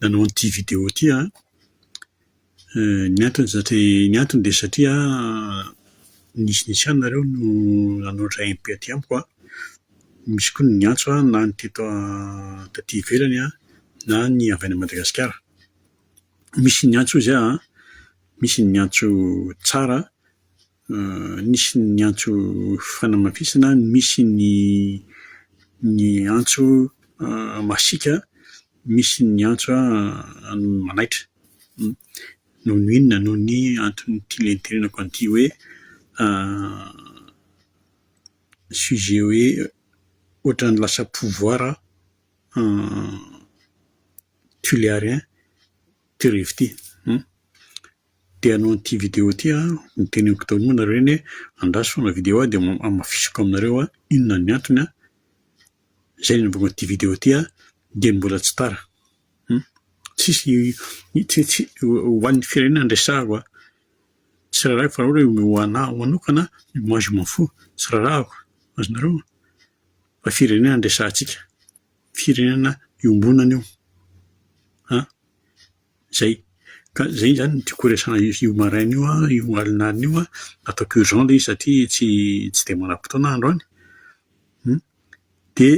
nanao an'ity vidéo ity ny antony dia satria nisy anareo no nanoatra MP aty amiko misy koa ny antso na ny teto taty ivelany na ny avy any Madagasikara. Misy ny antso izy misy ny antso tsara, misy ny antso fanamafisana, misy ny antso masika, misy ny antso manaitra. Noho ny inona, noho ny antony tenenako an'ity hoe sujet hoe ohatran'ny lasa pouvoir tuléarien ty revo ty. Dia hanao an'ity vidéo ty ny teneniko tao moa nareo hoe andraso foana vidéo dia amafisiko aminareo inona ny antony zay ny nanaovako an'ity vidéo ty dia mbola tsy tara. Tsisy ho an'ny firenena ndresahako tsy raharaha fa raha hoe ho anahy manokana moi je m'en fous, tsy raharahako azonareo fa firenena ndresahantsika, firenena iombonana io zay. Ka zay zany ny tiako resahana io maraina io alinalina io ataoko urgent ilay izy satria tsy dia manam-potoana andro any. Dia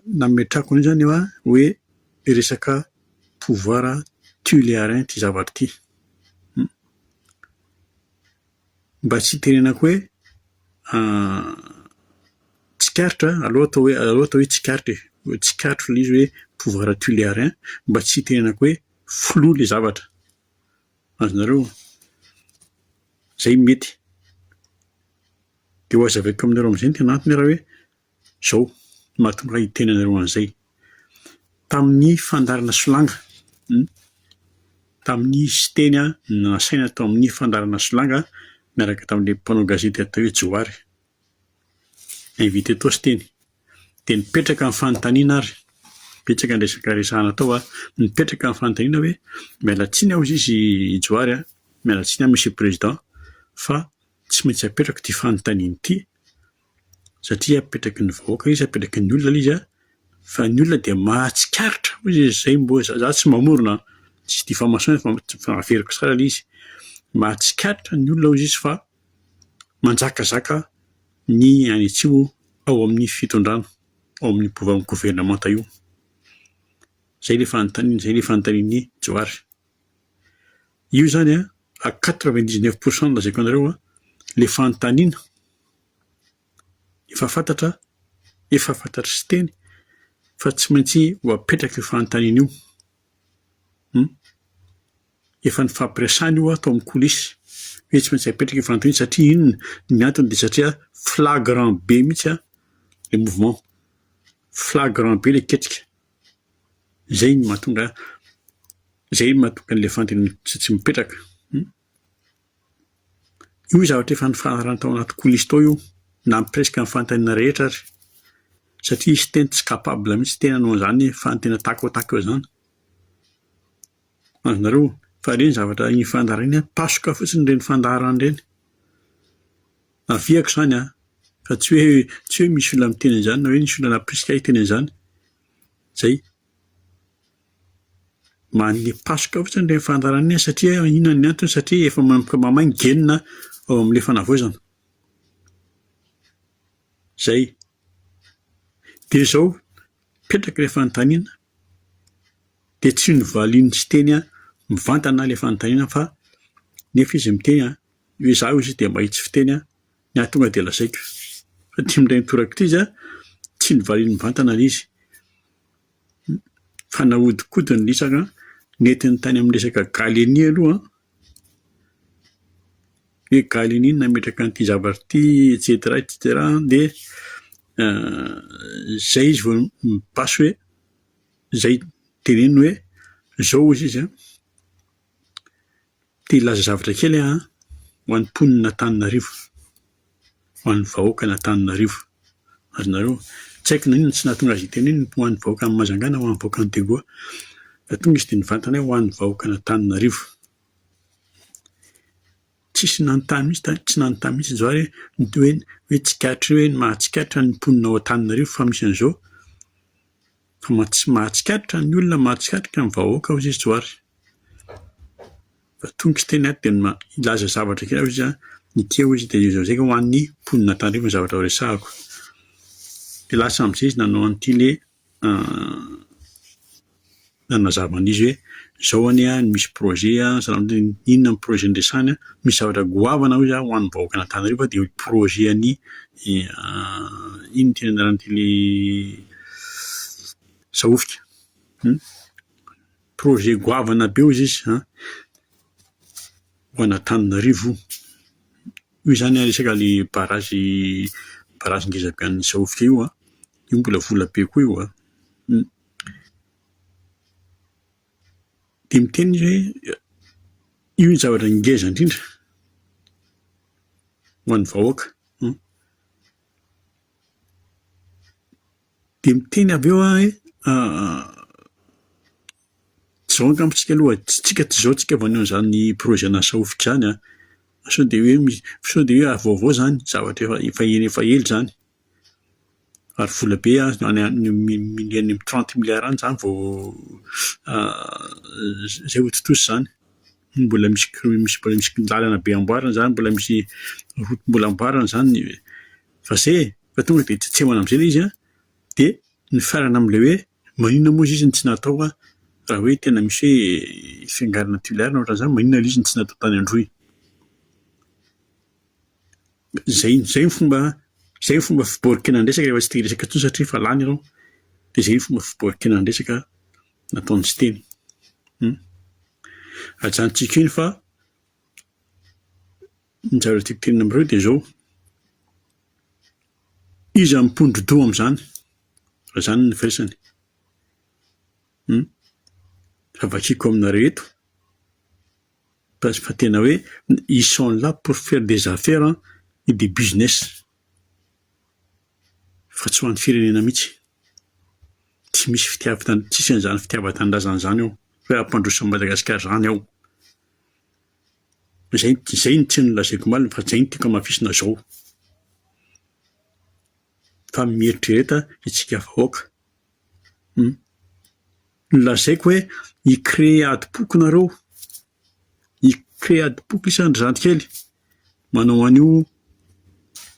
nametrahako an'io zany hoe resaka pouvoir tuléarien ty zavatra ty. Mba tsy tenenako hoe tsikaritro aloha atao hoe tsikaritro ilay izy hoe pouvoir tuléarien, mba tsy tenenako hoe flou ilay zavatra. Azonareo zay mety. Dia ho azavaiko aminareo amin'izay ny tena antony raha hoe zao mahatonga hitenenareo an'izay. Tamin'ny fandarana solanga, tamin'ny siteny nasaina tao amin'ny fandarana solanga miaraka tamin'ilay mpanao gazety atao hoe Johary, invité tao siteny dia nipetraka amin'ny fanontaniana ary nipetraka ny resaka resahana tao nipetraka amin'ny fanontaniana hoe miala tsiny aho izy Johary miala tsiny monsieur président fa tsy maintsy apetraka ty fanontaniana ity satria apetraky ny vahoaka izy, apetraky ny olona izy fa ny olona dia mahatsikaritra izy zay mbo za tsy mamorona tsy diffamation fa averiko tsara ilay izy. Mahatsikaritra ny olona izy fa manjakazaka ny any atsimo ao amin'ny fitondrana, ao amin'ny gouvernemanta io. Zay ilay fanontanian'ny Johary. Io zany à 99% lazaiko anareo ilay fanontaniana efa fantatra sy teny fa tsy maintsy ho apetraka io fanontaniana io. Efa nifampiresahana io atao amin'ny kolisy hoe tsy maintsy apetraka io fanontaniana satria inona ny antony dia satria flagrant be mihitsy le mouvement, flagrant be le ketrika. Zay ny mahatonga an'ilay fanontaniana tsy mipetraka. Io zavatra efa nifanarana tao anaty kolisy tao io na presque amin'ny fanontaniana rehetra ary satria izy tena tsy capable mihitsy tena hanao an'izany fanontaniana tahaka izany. Azonareo fa ireny zavatra ny fandaharana pasoka fotsiny ireny fandaharana ireny. Aviako izany fa tsy hoe misy olona miteny an'izany na hoe misy olona naprisika hiteny an'izany. Zay manome pasoka fotsiny ireny fandaharana satria inona ny antony satria efa mamaingenina ao amin'ilay fanavaozana. Zay. Dia izao petraka ilay fanontaniana dia tsy novaliany tsy teny mivantana ilay fanontaniana fa nefa izy miteny hoe izaho izy dia mahitsy fiteny ny ahatonga dia lazaiko. Fa ty amin'ireny toraka ity izy tsy novaliany mivantana ilay izy. Fa nahodinkodiny lisaka nentiny tany amin'ny resaka Galenie aloha hoe Galenie nametraka an'ity zavatra ity etc dia zay izy vao mipaso hoe zay teneniny hoe zao izy te hilaza zavatra kely ho an'ny mponin'Antananarivo, ho an'ny vahoakan'Antananarivo. Azonareo tsy haiko na inona tsy nahatonga azy teneniny ho an'ny vahoakan'ny Majangana, ho an'ny vahoakan'ny Tegoa fa tonga izy dia nivantana ho an'ny vahoakan'Antananarivo. Tsisy nanontany mihitsy Johary hoe tsikatra hoe mahatsikatra ny mponina ao Antananarivo fa misy an'izao fa mahatsikatra ny olona mahatsikatra amin'ny vahoaka hozy izy tsoary. Fa tonga tsy teny aty dia ilaza zavatra kely izy nikeo izy dia izy zay ho an'ny mponina tandremo ny zavatra resahako. Dia lasa amin'izay izy nanao an'ity ilay nanazava an'izy hoe izao any misy projet inona ny projet nresahany misy zavatra goavana izy ho an'ny vahoaka an'Antananarivo dia projet any ino tena anaran'ity ilay Sahofika. Projet goavana be izy ho an'Antananarivo. Io zany resaka ilay barazy ngeza be an'ny Sahofika io io mbola vola be koa io dia miteny izy hoe io ny zavatra ngeza indrindra ho an'ny vahoaka. Dia miteny avy eo hoe zao angampontsika aloha tsika tsy zao tsika vaneho an'izany projet ana Sahofika zany sao dia hoe avaovao zany zavatra efa ely zany ary vola be miliany 30 milliards any zany vao zay ho totosa zany. Mbola misy lalana be amboarina zany, mbola misy route mbola amboarina zany fa zay fa tonga dia tsetsehana amin'izay ilay izy dia nifarana amin'ilay hoe maninona moa izy ny tsy natao raha hoe tena misy hoe fiangarana tuilaire na ohatran'izany, maninona ilay izy ny tsy natao tany Androy. Zay ny fomba fiborikena resaka rehefa tsy te resaka intsony satria fa lany ianao dia zay ny fomba fiborikena resaka nataony tsy teny. Ajanontsika iny fa ny zavatra tiako tenena amin'ireo dia zao izy mimpondro-doha amin'izany raha zany ny firesany. Fa vakiako aminareo eto fa tena hoe ils sont là pour faire des affaires et des business fa tsy ho an'ny firenena mihitsy. Tsy misy tsisy an'izany fitiavan-tanindrazana izany ao hoe ampandroso Madagasikara izany ao. Zay ny tsy nolazaiko malina fa zay ny tiako hamafisina zao. Fa mieritrereta isika vahoaka. Nolazaiko hoe hicréer adi-poko nareo, hicréer adi-poko isan'andro zandrikely manao an'io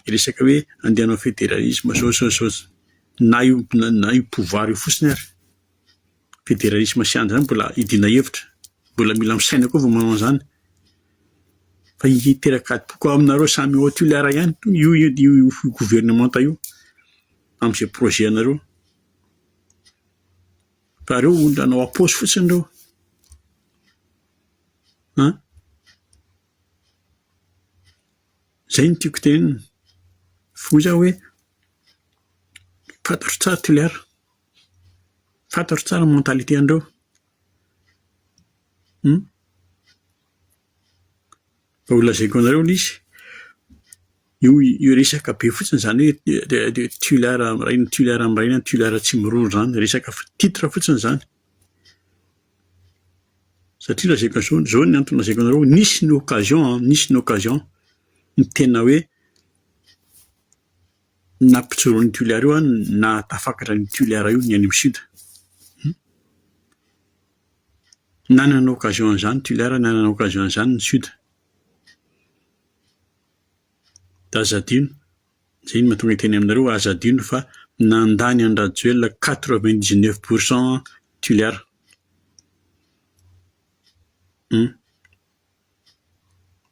resaka hoe andeha hanao fédéralisme zao na io pouvoir io fotsiny ary. Fédéralisme sy andro zany mbola hidina hevitra, mbola mila misaina koa vao manao an'izany. Fa hiteraka adi-poko aminareo samy au tuilaire ihany io gouvernementa io amin'izay projet anareo. Fa reo olona anao am-paosy fotsiny reo. Zay ny tiako tenenina. Fo izaho hoe fantatro tsara tuilaire, fantatro tsara mentalité andreo. Fa olazaiko anareo ilay izy io resaka be fotsiny zany hoe tuilaire am'ray tuilaire tsy miroro zany, resaka titre fotsiny zany. Satria lazaiko zao ny antony lazaiko anareo nisy ny occasion ny tena hoe nampijoro ny tuilaire io na tafakatra ny tuilaire io ny any amin'ny sud. Nanana occasion an'izany tuilaire, nanana occasion an'izany ny sud. Da aza adino, zay ny mahatonga hiteny aminareo aza adino fa nandany an'i Rajoelina 99% tuilaire.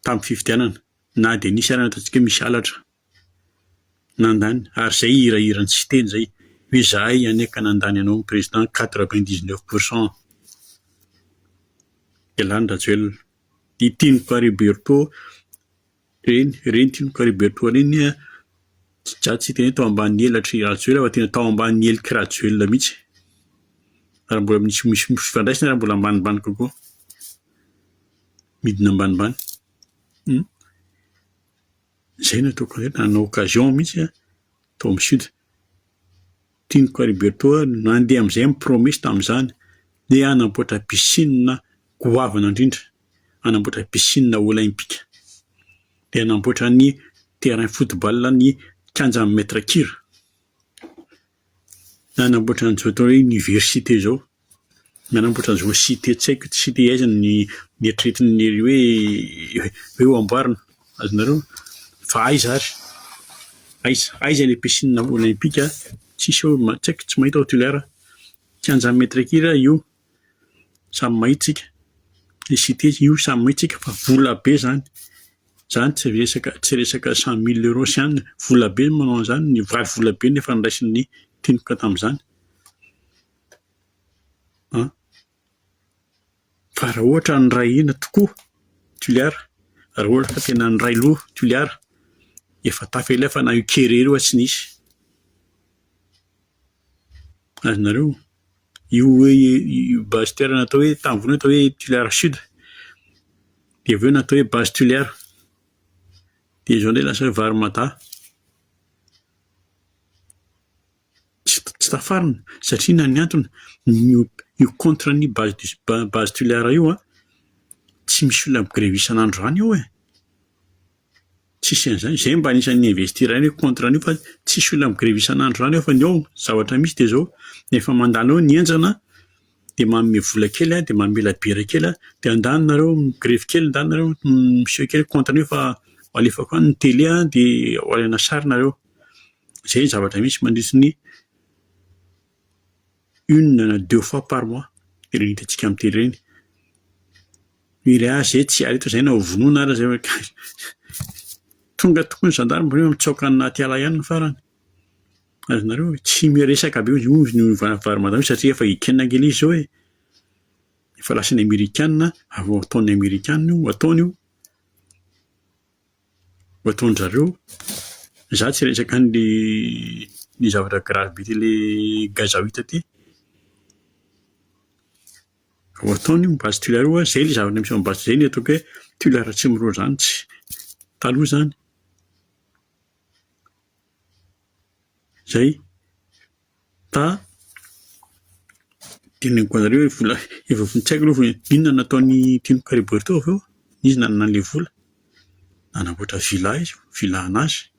Tamin'ny fifidianana na dia nisy ary ataontsika hoe misy halatra nandany ary zay hirahirany tsy teny zay hoe zahay aneka nandany anao ny président 99%. Dia lany Rajoelina. Tiniko Hariberto reny tiniko Hariberto reny tsy teny tao ambanin'ny elatry Rajoelina fa tena tao ambanin'ny eliky Rajoelina mihitsy. Ary mbola misy fifandraisana ary mbola ambanimbany kokoa. Midina ambanimbany. Zay no ataoko nanao occasion mihitsy tao amin'ny sud. Tiniko Hariberto nandeha amin'izay mipromesy tamin'izany hoe hanamboatra piscine goavana indrindra, hanamboatra piscine olympique, dia hanamboatra ny terrain football ny 15 mètres kira. nanamboatra an'izao atao hoe université zao. Nanamboatra an'izao cité tsy haiko cité aiza ny eritreretin'ny hoe ho amboarina. Azonareo fa aiza ary. Aiza ilay piscine olympique tsisy eo tsy haiko tsy mahita ao Tolaire. 15 mètres kira io samy mahitsika. Ny cité io samy mahitsika fa vola be zany. Zany tsy resaka 100 000 € sy ihany, vola be manao an'izany, ny vary vola be nefa niraisin'ny tinoka tamin'izany. Fa raha ohatra niray ina tokoa Toliara, raha ohatra ka tena niray loha Toliara, efa tafela fa na io Kere io tsy nisy. Azonareo io hoe base terre natao hoe tamin'ny voalohany natao hoe Toliara Sud, dia avy eo natao hoe base Toliara, dia izao indray lasa Varimata. Tsy tafarina satria na ny antony io contre ny base Toliara io tsy misy olona migrevy isan'andro any io tsisy an'izany. Izay mba anisan'ny investir any hoe contre an'io fa tsisy olona migrevy isan'andro any io fa ny ao zavatra misy dia izao nefa mandalo eo ny enjana dia manome vola kely dia manome labera kely dia andanonareo migrevy kely, andanonareo miseho kely contre an'io fa alefako any ny télé dia alana sary nareo. Izay zavatra misy mandritsy ny 1 na 2 fois par mois ireny hitantsika amin'ny télé ireny. Ilay zay tsy ary eto izay na ho vonoina ary zay tonga tokony ny gendarme hoe mitsaoka anaty ala ihany ny farany. Azonareo tsy miresaka be ozy ny Varimata satria efa hikenina kely izy zao efa lasan'ny Amerikanina, avy ataon'ny Amerikanina io, ataony io. Ho ataon-jareo. Za tsy resaka ny zavatra grave be ilay gazaoita ty. Ho ataony io base Toliara io zay ilay zavatra misy ao base zay ny ataoko hoe Toliara tsy miroro zany tsy taloha zany. Zay teneniko anareo hoe vola efa tsy haiko aloha inona nataony Tinoka Roberto avy eo, izy nanana an'ilay vola. Nanamboatra villa izy, villa anazy.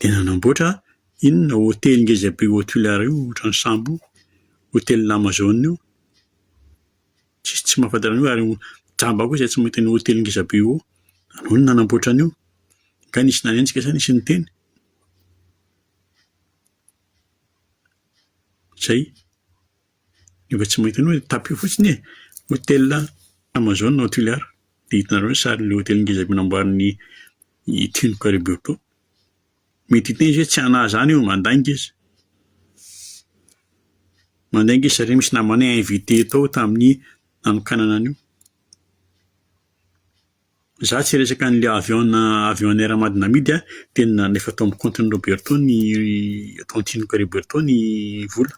Dia nanamboatra inona hôtely ngeza be ao Toliara io, ohatran'ny sambo, hôtely Amazon io. Tsy mahafantatra an'io ary jamba koa izay tsy mahita ny hôtely ngeza be io. Anao no nanamboatra an'io. Ka nisy nanenjika sa nisy niteny. Zay. Efa tsy mahita an'io tapio fotsiny hôtel Amazon ao Toliara. Dia hitanareo ny sarin'ilay hôtely ngeza be namboarin'ny Tinoka Roberto. Mety hiteny izy hoe tsy anahy izany io, mandainga izy. Mandainga izy satria misy namanay invité tao tamin'ny nanokanana an'io. Za tsy resaka an'ilay avion Air Madinamity dia nefa atao amin'ny compte-n'i Roberto ataon'ny Tinoka Roberto ny vola.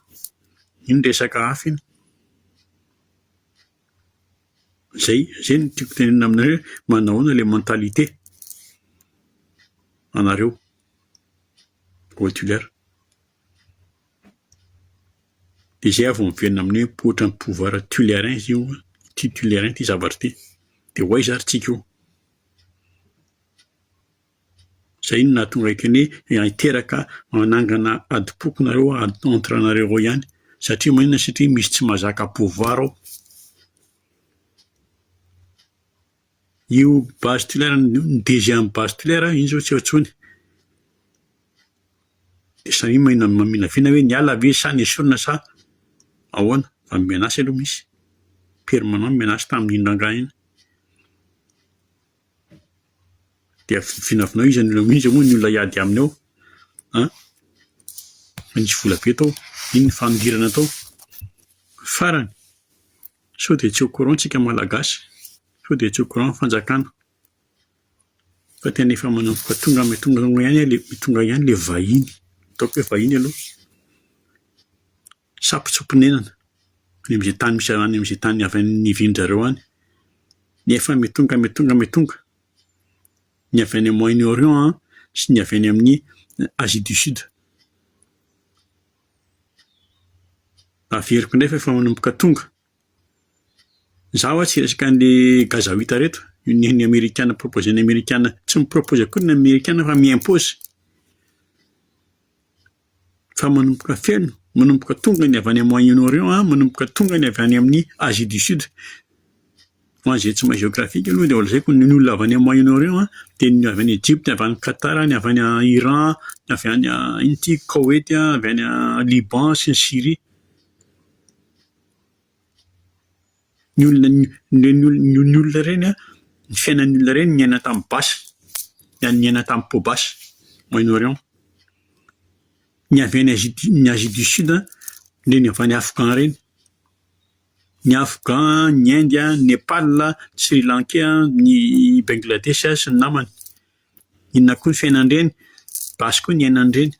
Iny resaka hafa iny. Zay no tiako tenenina aminareo manahoana ilay mentalité anareo ao Toliara. Dia izay avy miverina amin'ny hoe ohatran'ny pouvoir toliarin izy io, ity toliarin ity zavatra ity. Dia ho aiza ary tsika io? Zay no nahatonga ekeny hoe hiteraka manangana adipoko nareo entre anareo ao ihany. Satria maninona satria misy tsy mahazaka pouvoir ao. Io base Toliara ny deuxième base Toliara iny izao tsy ao intsony. Dia samy maminavina hoe niala ve sa niesorina sa ahoana fa menasy aloha misy. Permanent menasy tamin'ny rangahy iny. Dia vinavinao izy ny olona moa ny olona hiady aminy ao. Nisy vola be tao, iny ny fanondirana tao. Farany. Sao dia tsy au courant tsika malagasy. Sao dia tsy au courant fanjakana. Fa tena efa manomboka tonga ihany ilay vahiny. Ataoko hoe vahiny aloha. Sampotsoponenana. Ny amin'izay tany misy any amin'izay tany avy nivian-jareo any. Nefa metonga. Ny avy any Moyen-Orient sy ny avy any amin'ny Asie du Sud. Averiko indray fa efa manomboka tonga. Zaho tsy resaka an'ilay gazaoita reto. Ny Amerikana proposen'ny Amerikana. Tsy mipropose akory ny Amerikana fa miimpose. fa manomboka feno, manomboka tonga ny avy any Moyen-Orient, manomboka tonga ny avy any amin'ny Asie du Sud. Moi, j'ai tsy maha géographique aloha dia lazaiko ny olona avy any Moyen-Orient dia ny avy any Egypte, ny avy any Qatar, ny avy any Iran, ny avy any ity Koweït, avy any Liban sy ny Syrie. Ny olona ireny ny fiainan'ny olona ireny niaina tamin'ny basy, niaina tamin'ny peau basy, Moyen-Orient. Ny avy any Asie du Sud dia ny avy any Afghan ireny. Ny Afghan, ny Inde, Népal, Sri Lanka, ny Bangladesh sy ny namany. Inona koa ny fiainan'ireny? Basy koa ny ainan'ireny.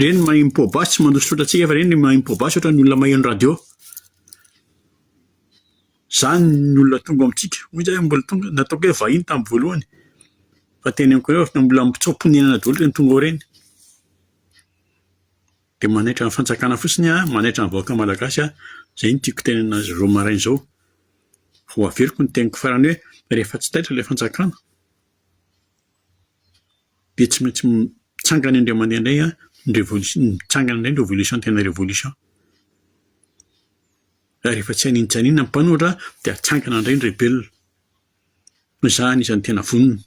Ireny mahay peau basy tsy mandosy tsotra antsika fa ireny mahay peau basy ohatra ny olona maheno radio. Izany ny olona tonga amintsika. Hoy izaho mbola tonga, nataoko hoe vahiny tamin'ny voalohany. Fa teneniko hoe mbola mitso-ponenana daholo ny tonga ao ireny. Dia manaitra ny fanjakana fotsiny manaitra ny vahoaka malagasy izay no tiako tenenina azy izao maraina izao. Ho averiko ny teniko farany hoe rehefa tsy taitra ilay fanjakana dia tsy maintsy mitsangana indray mandeha indray mitsangana indray ny révolution tena révolution. Rehefa tsy haninotsanina ny mpanoratra dia atsangana indray ny rebelina. Izaho anisan'ny tena vonona.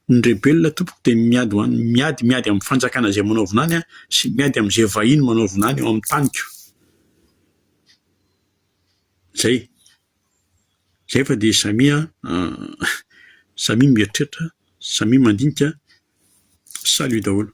Ny rebelina tompoko dia miady amin'ny fanjakana izay manaovina any sy miady amin'izay vahiny manaovina any ao amin'ny taniko. Zay. Zay fa dia samy mieritreritra, samy mandinika. Salut daholo.